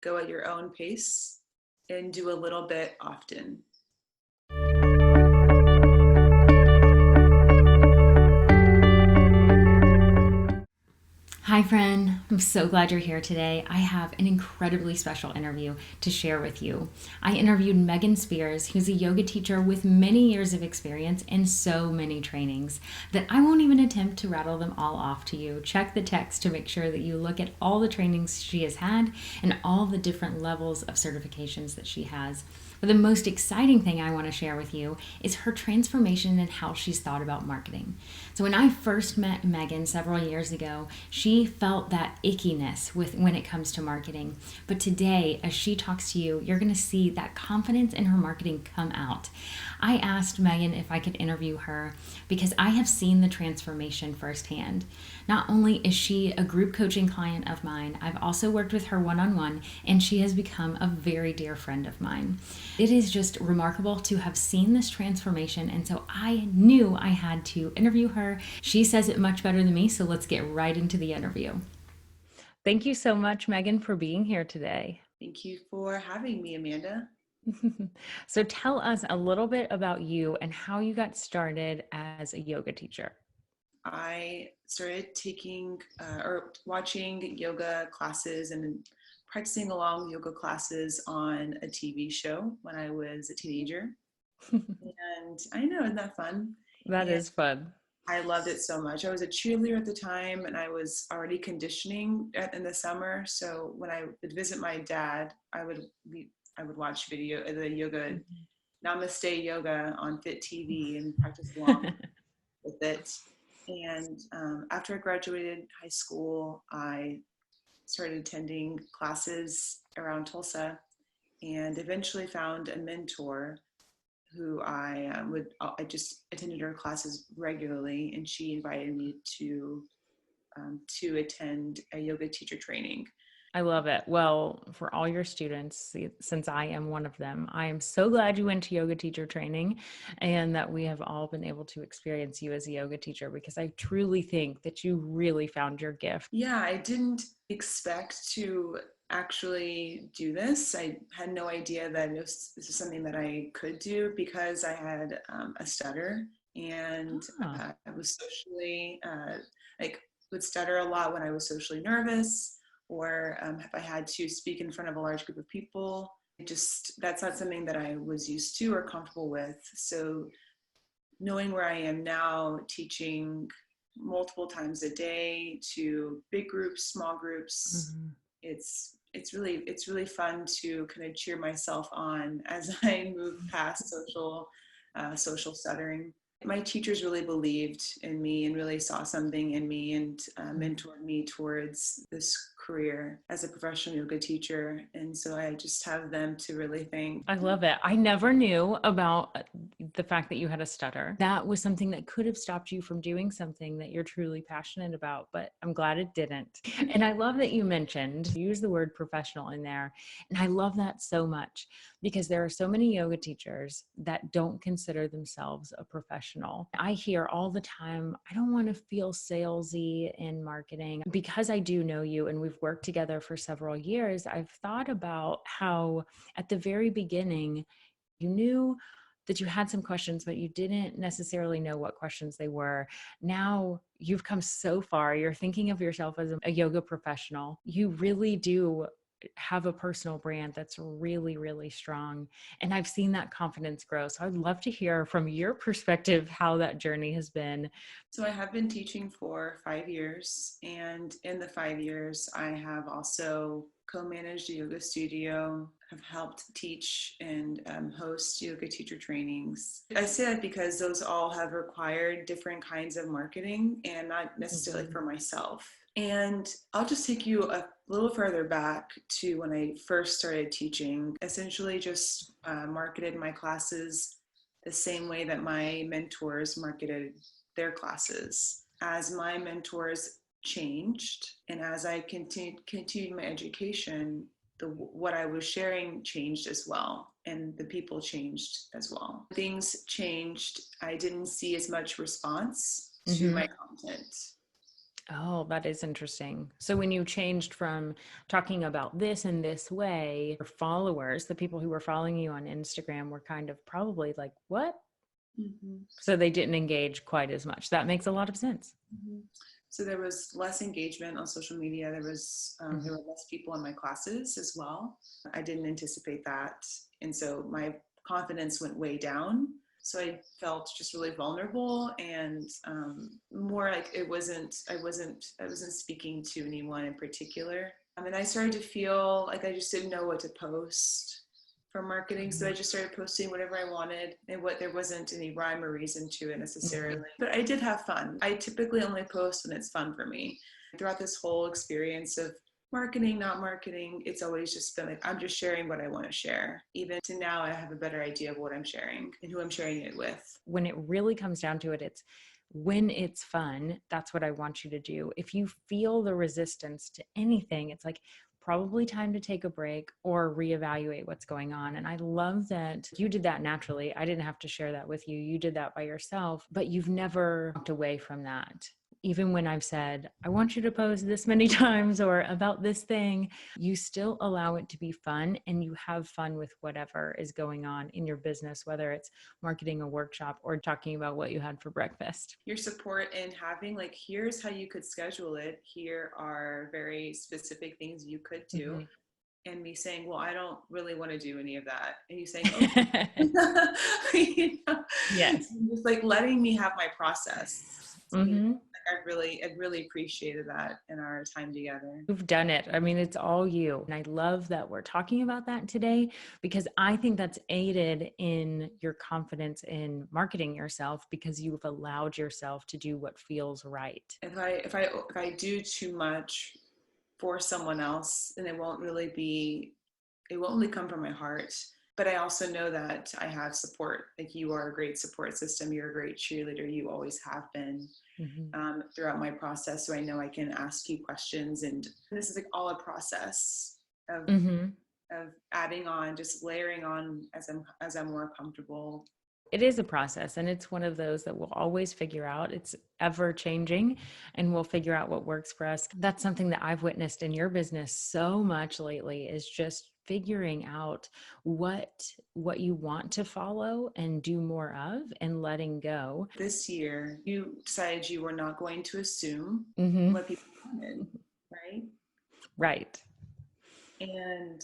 go at your own pace and do a little bit often. Hi, friend. I'm so glad you're here today. I have an incredibly special interview to share with you. I interviewed Megan Spears, who's a yoga teacher with many years of experience and so many trainings that I won't even attempt to rattle them all off to you. Check the text to make sure that you look at all the trainings she has had and all the different levels of certifications that she has. But the most exciting thing I want to share with you is her transformation and how she's thought about marketing. So when I first met Megan several years ago, she felt that ickiness when it comes to marketing. But today, as she talks to you, you're going to see that confidence in her marketing come out. I asked Megan if I could interview her because I have seen the transformation firsthand. Not only is she a group coaching client of mine, I've also worked with her one-on-one, and she has become a very dear friend of mine. It is just remarkable to have seen this transformation, and so I knew I had to interview her. She says it much better than me, so let's get right into the interview. Thank you so much, Megan, for being here today. Thank you for having me, Amanda. So tell us a little bit about you and how you got started as a yoga teacher. I started taking or watching yoga classes and practicing along yoga classes on a TV show when I was a teenager. And I know, isn't that fun? That And is fun. I loved it so much. I was a cheerleader at the time, and I was already conditioning in the summer. So when I would visit my dad, I would watch the yoga, Namaste yoga on Fit TV and practice along with it. And after I graduated high school, I started attending classes around Tulsa and eventually found a mentor who I just attended her classes regularly, and she invited me to attend a yoga teacher training. I love it. Well, for all your students, since I am one of them, I am so glad you went to yoga teacher training and that we have all been able to experience you as a yoga teacher, because I truly think that you really found your gift. Yeah, I didn't expect to actually do this. I had no idea that this is something that I could do because I had a stutter, and Ah, I was socially like would stutter a lot when I was socially nervous, or if I had to speak in front of a large group of people. That's not something that I was used to or comfortable with. So knowing where I am now, teaching multiple times a day to big groups, small groups, mhm. it's really fun to kind of cheer myself on as I move past social stuttering. My teachers really believed in me and really saw something in me and mentored me towards this career as a professional yoga teacher. And so I just have them to really thank. I love it. I never knew about the fact that you had a stutter. That was something that could have stopped you from doing something that you're truly passionate about, but I'm glad it didn't. And I love that you mentioned, use the word professional in there. And I love that so much because there are so many yoga teachers that don't consider themselves a professional. I hear all the time, I don't want to feel salesy in marketing. Because I do know you and we've worked together for several years, I've thought about how at the very beginning, you knew that you had some questions, but you didn't necessarily know what questions they were. Now you've come so far. You're thinking of yourself as a yoga professional. You really do have a personal brand that's really, really strong. And I've seen that confidence grow. So I'd love to hear from your perspective how that journey has been. So I have been teaching for 5 years, and in the 5 years, I have also co-managed a yoga studio, have helped teach and host yoga teacher trainings. I say that because those all have required different kinds of marketing and not necessarily Mhm. for myself. And I'll just take you a little further back to when I first started teaching. Essentially, just marketed my classes the same way that my mentors marketed their classes. As my mentors changed and as I continued my education, what I was sharing changed as well, and the people changed as well. Things changed. I didn't see as much response to Mhm. my content. Oh, that is interesting. So when you changed from talking about this in this way, your followers, the people who were following you on Instagram were kind of probably like, what? Mhm. So they didn't engage quite as much. That makes a lot of sense. Mhm. So there was less engagement on social media. There were less people in my classes as well. I didn't anticipate that, and so my confidence went way down. So I felt just really vulnerable, and more like I wasn't speaking to anyone in particular. And I started to feel like I just didn't know what to post for marketing. So I just started posting whatever I wanted, and there wasn't any rhyme or reason to it necessarily. Mhm. But I did have fun. I typically only post when it's fun for me. Throughout this whole experience of marketing, not marketing, it's always just been like, I'm just sharing what I want to share. Even to now, I have a better idea of what I'm sharing and who I'm sharing it with. When it really comes down to it, it's when it's fun, that's what I want you to do. If you feel the resistance to anything, it's like probably time to take a break or reevaluate what's going on. And I love that you did that naturally. I didn't have to share that with you. You did that by yourself, but you've never walked away from that. Even when I've said, I want you to post this many times or about this thing, you still allow it to be fun and you have fun with whatever is going on in your business, whether it's marketing a workshop or talking about what you had for breakfast. Your support in having like, here's how you could schedule it. Here are very specific things you could do. Mm-hmm. And me saying, well, I don't really want to do any of that. And you saying, okay. You know? Yes. Just like letting me have my process. Mm-hmm. I really appreciated that in our time together. You've done it. I mean, it's all you. And I love that we're talking about that today because I think that's aided in your confidence in marketing yourself because you've allowed yourself to do what feels right. If I do too much for someone else, then it won't really come from my heart. But I also know that I have support. Like, you are a great support system. You're a great cheerleader. You always have been. Mm-hmm. Throughout my process, so I know I can ask you questions, and this is like all a process of Mm-hmm. adding on, just layering on as I'm more comfortable. It is a process and it's one of those that we'll always figure out. It's ever changing and we'll figure out what works for us. That's something that I've witnessed in your business so much lately is just figuring out what you want to follow and do more of and letting go. This year, you decided you were not going to assume Mm-hmm. what people wanted, right? Right. And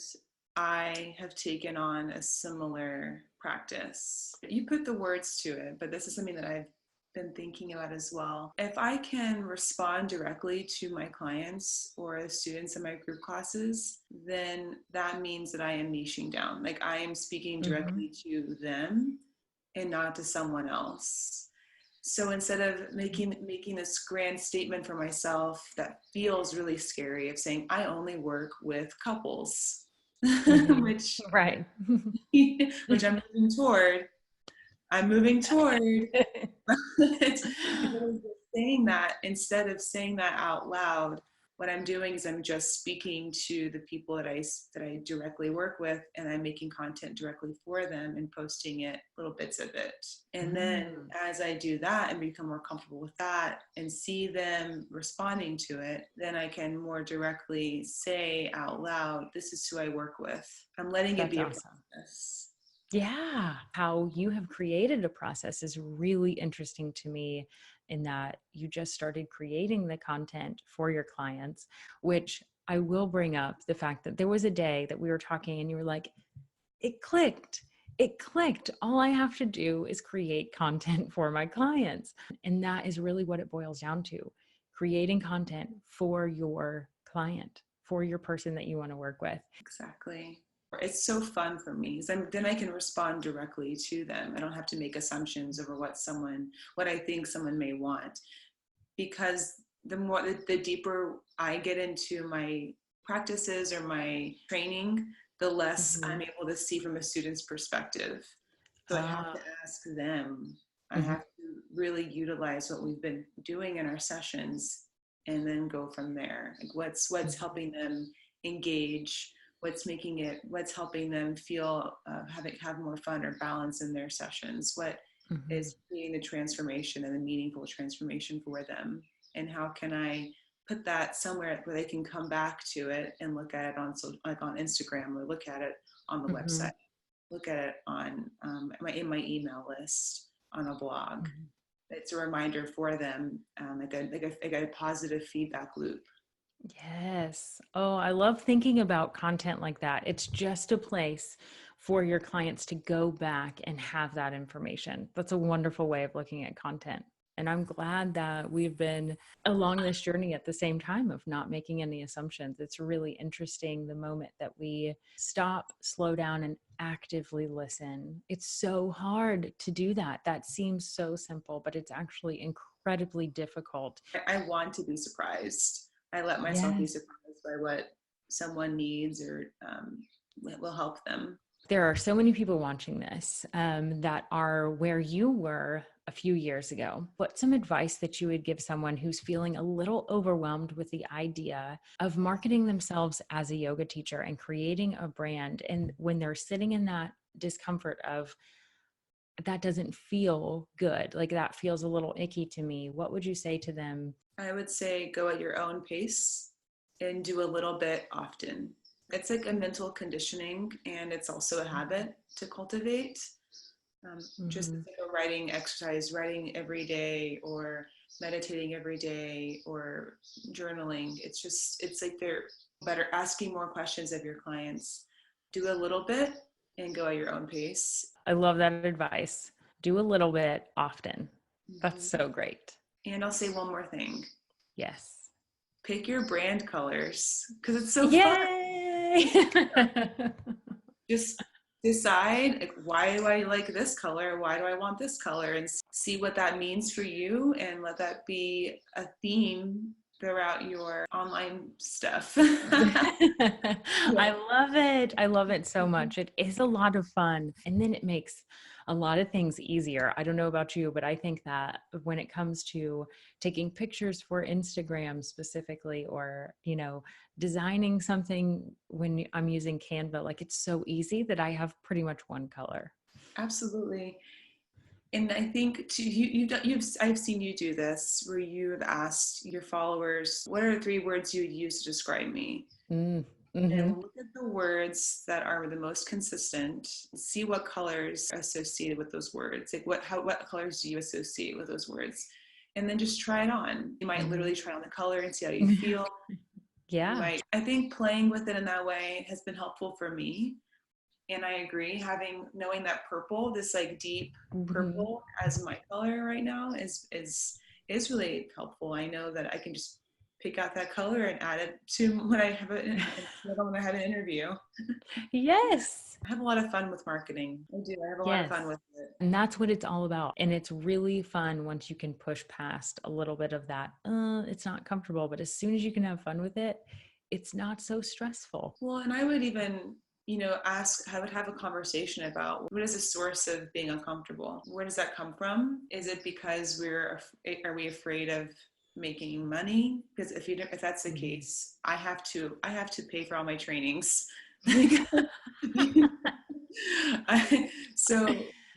I have taken on a similar practice. You put the words to it, but this is something that I've been thinking about as well. If I can respond directly to my clients or the students in my group classes, then that means that I am niching down. Like, I am speaking Mm-hmm. directly to them and not to someone else. So instead of making this grand statement for myself that feels really scary of saying I only work with couples, Mm-hmm. which Right. which I'm moving toward. Instead of saying that out loud, what I'm doing is I'm just speaking to the people that I directly work with, and I'm making content directly for them and posting it, little bits of it. And then as I do that and become more comfortable with that and see them responding to it, then I can more directly say out loud, this is who I work with. I'm letting it That's be a awesome. process. Yeah, how you have created a process is really interesting to me in that you just started creating the content for your clients, which I will bring up the fact that there was a day that we were talking and you were like, it clicked. It clicked. All I have to do is create content for my clients. And that is really what it boils down to, creating content for your client, for your person that you want to work with. Exactly. It's so fun for me. Then I can respond directly to them. I don't have to make assumptions over what I think someone may want, because the deeper I get into my practices or my training, the less Mm-hmm. I'm able to see from a student's perspective. So I have to ask them. I Mm-hmm. have to really utilize what we've been doing in our sessions and then go from there. Like, what's helping them engage, what's helping them feel have more fun or balance in their sessions, what Mm-hmm. is creating the transformation and the meaningful transformation for them. and how can I put that somewhere where they can come back to it and look at it on, so like on Instagram, or look at it on the website, look at it on in my email list, on a blog. It's a reminder for them, like a positive feedback loop. Yes. Oh, I love thinking about content like that. It's just a place for your clients to go back and have that information. That's a wonderful way of looking at content. And I'm glad that we've been along this journey at the same time of not making any assumptions. It's really interesting the moment that we stop, slow down, and actively listen. It's so hard to do that. That seems so simple, but it's actually incredibly difficult. I want to be surprised. I let myself be surprised by what someone needs, or will help them. There are so many people watching this that are where you were a few years ago. What's some advice that you would give someone who's feeling a little overwhelmed with the idea of marketing themselves as a yoga teacher and creating a brand? And when they're sitting in that discomfort of, that doesn't feel good, like that feels a little icky to me, what would you say to them? I would say go at your own pace and do a little bit often. It's like a mental conditioning, and it's also a habit to cultivate. Just like a writing exercise, writing every day, or meditating every day, or journaling. It's like they're better asking more questions of your clients. Do a little bit and go at your own pace. I love that advice. Do a little bit often. That's so great. And I'll say one more thing. Yes. Pick your brand colors, because it's so Yay! fun. Just decide, like, why do I like this color? Why do I want this color? And see what that means for you, and let that be a theme throughout your online stuff. I love it. I love it so much. It is a lot of fun. And then it makes a lot of things easier. I don't know about you, but I think that when it comes to taking pictures for Instagram specifically, or, designing something when I'm using Canva, like, it's so easy that I have pretty much one color. Absolutely. And I think I've seen you do this, where you've asked your followers, what are 3 words you would use to describe me? And look at the words that are the most consistent. See what colors are associated with those words. Like what colors do you associate with those words? And then just try it on. You might literally try on the color and see how you feel. Yeah. I think playing with it in that way has been helpful for me. And I agree, knowing that purple, this like deep purple as my color right now is really helpful. I know that I can just pick out that color and add it to when I have an interview. Yes. I have a lot of fun with marketing. I do. I have a lot of fun with it. And that's what it's all about. And it's really fun once you can push past a little bit of that, it's not comfortable, but as soon as you can have fun with it, it's not so stressful. Well, and I would even, I would have a conversation about, what is the source of being uncomfortable? Where does that come from? Is it because are we afraid of making money? Because if that's the case, I have to pay for all my trainings. So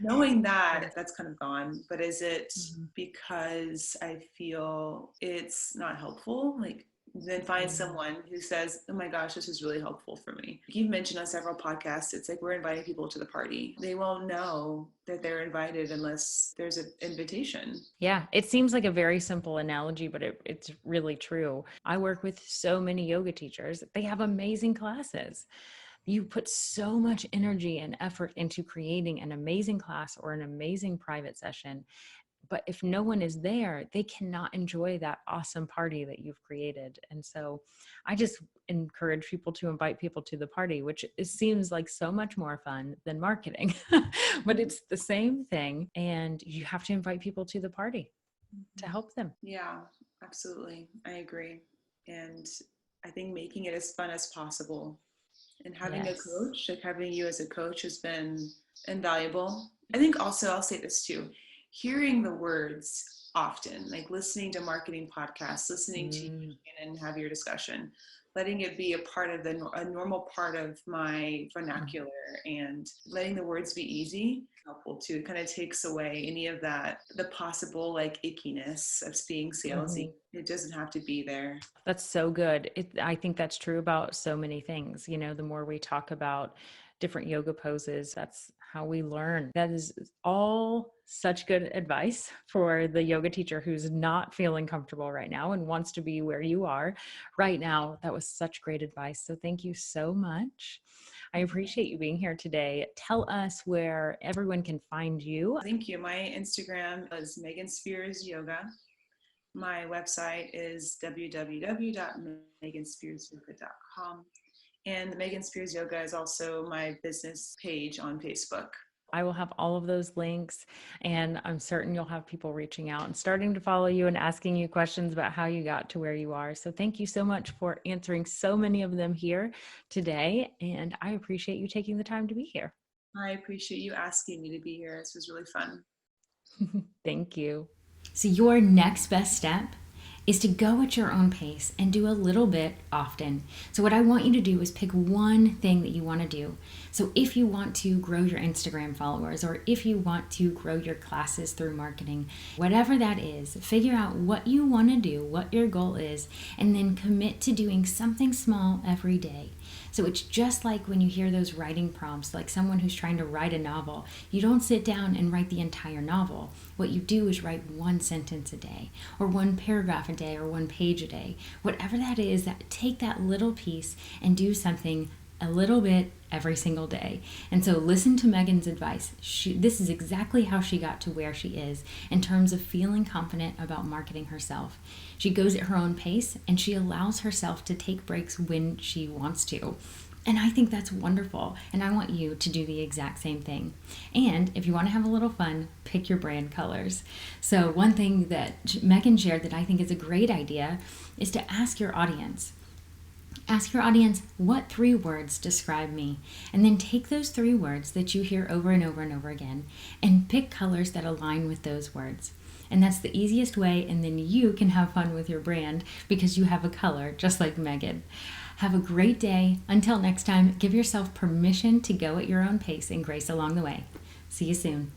knowing that, that's kind of gone. But is it because I feel it's not helpful? Like, then find someone who says, oh my gosh, this is really helpful for me. You've mentioned on several podcasts, it's like we're inviting people to the party. They won't know that they're invited unless there's an invitation. Yeah, it seems like a very simple analogy, but it's really true. I work with so many yoga teachers. They have amazing classes. You put so much energy and effort into creating an amazing class or an amazing private session. But if no one is there, they cannot enjoy that awesome party that you've created. And so I just encourage people to invite people to the party, which seems like so much more fun than marketing, but it's the same thing. And you have to invite people to the party to help them. Yeah, absolutely. I agree. And I think making it as fun as possible, and having a coach, like having you as a coach, has been invaluable. I think also, I'll say this too, hearing the words often, like listening to marketing podcasts, listening to you and have your discussion, letting it be a part of a normal part of my vernacular, and letting the words be easy, helpful too. It kind of takes away any of that, the possible like ickiness of being salesy. It doesn't have to be there. That's so good. I think that's true about so many things. The more we talk about different yoga poses, that's how we learn. That is all such good advice for the yoga teacher who's not feeling comfortable right now and wants to be where you are right now. That was such great advice. So thank you so much. I appreciate you being here today. Tell us where everyone can find you. Thank you. My Instagram is Megan Spears Yoga. My website is www.meganspearsyoga.com. And the Megan Spears Yoga is also my business page on Facebook. I will have all of those links, and I'm certain you'll have people reaching out and starting to follow you and asking you questions about how you got to where you are. So thank you so much for answering so many of them here today. And I appreciate you taking the time to be here. I appreciate you asking me to be here. This was really fun. Thank you. So your next best step is to go at your own pace and do a little bit often. So what I want you to do is pick one thing that you want to do. So if you want to grow your Instagram followers, or if you want to grow your classes through marketing, whatever that is, figure out what you want to do, what your goal is, and then commit to doing something small every day. So it's just like when you hear those writing prompts, like someone who's trying to write a novel. You don't sit down and write the entire novel. What you do is write one sentence a day, or one paragraph a day, or one page a day. Whatever that is, take that little piece and do something a little bit every single day. And so listen to Megan's advice. This is exactly how she got to where she is in terms of feeling confident about marketing herself. She goes at her own pace, and she allows herself to take breaks when she wants to. And I think that's wonderful. And I want you to do the exact same thing. And if you want to have a little fun, pick your brand colors. So one thing that Megan shared that I think is a great idea is to ask your audience. Ask your audience, what 3 words describe me? And then take those 3 words that you hear over and over and over again and pick colors that align with those words. And that's the easiest way, and then you can have fun with your brand because you have a color just like Megan. Have a great day. Until next time, give yourself permission to go at your own pace and grace along the way. See you soon.